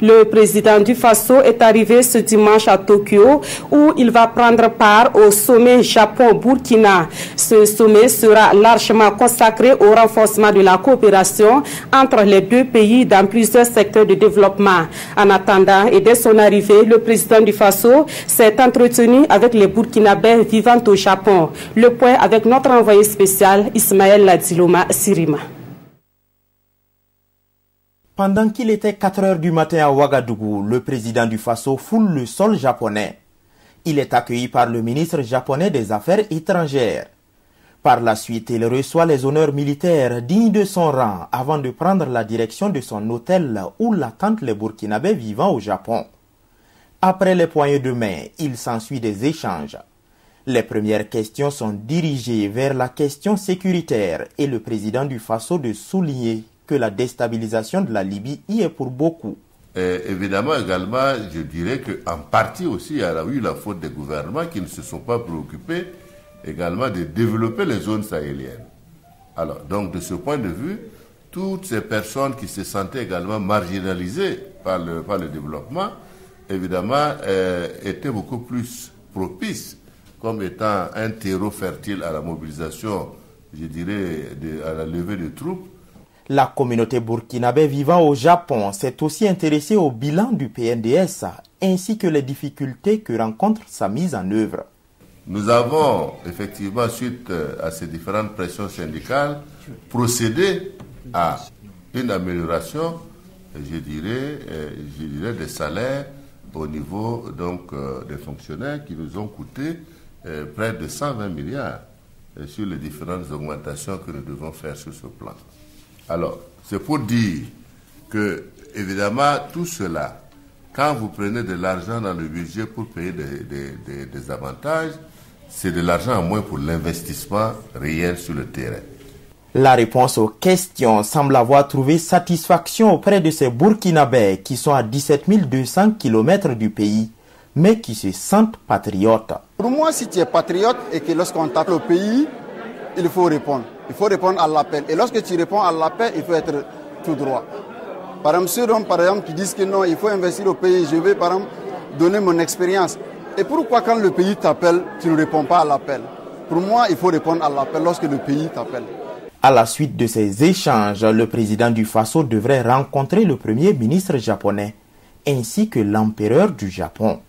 Le président du Faso est arrivé ce dimanche à Tokyo où il va prendre part au sommet Japon-Burkina. Ce sommet sera largement consacré au renforcement de la coopération entre les deux pays dans plusieurs secteurs de développement. En attendant et dès son arrivée, le président du Faso s'est entretenu avec les Burkinabés vivant au Japon. Le point avec notre envoyé spécial Ismaël Ladiloma Sirima. Pendant qu'il était 4 heures du matin à Ouagadougou, le président du Faso foule le sol japonais. Il est accueilli par le ministre japonais des Affaires étrangères. Par la suite, il reçoit les honneurs militaires dignes de son rang avant de prendre la direction de son hôtel où l'attendent les Burkinabés vivant au Japon. Après les poignées de main, il s'ensuit des échanges. Les premières questions sont dirigées vers la question sécuritaire et le président du Faso de souligner que la déstabilisation de la Libye y est pour beaucoup. Évidemment, également, je dirais qu'en partie aussi, il y a eu la faute des gouvernements qui ne se sont pas préoccupés également de développer les zones sahéliennes. Alors, donc, de ce point de vue, toutes ces personnes qui se sentaient également marginalisées par le développement, évidemment, étaient beaucoup plus propices comme étant un terreau fertile à la mobilisation, je dirais, à la levée de troupes. La communauté burkinabé vivant au Japon s'est aussi intéressée au bilan du PNDS ainsi que les difficultés que rencontre sa mise en œuvre. Nous avons effectivement, suite à ces différentes pressions syndicales, procédé à une amélioration, je dirais des salaires au niveau donc, des fonctionnaires qui nous ont coûté près de 120 milliards sur les différentes augmentations que nous devons faire sur ce plan. Alors, c'est pour dire que, évidemment, tout cela, quand vous prenez de l'argent dans le budget pour payer des avantages, c'est de l'argent en moins pour l'investissement réel sur le terrain. La réponse aux questions semble avoir trouvé satisfaction auprès de ces Burkinabés qui sont à 17 200 km du pays, mais qui se sentent patriotes. Pour moi, si tu es patriote et que lorsqu'on t'appelle au pays, il faut répondre. Il faut répondre à l'appel. Et lorsque tu réponds à l'appel, il faut être tout droit. Par exemple, ceux par exemple, qui disent que non, il faut investir au pays, je vais par exemple donner mon expérience. Et pourquoi quand le pays t'appelle, tu ne réponds pas à l'appel? Pour moi, il faut répondre à l'appel lorsque le pays t'appelle. À la suite de ces échanges, le président du Faso devrait rencontrer le premier ministre japonais ainsi que l'empereur du Japon.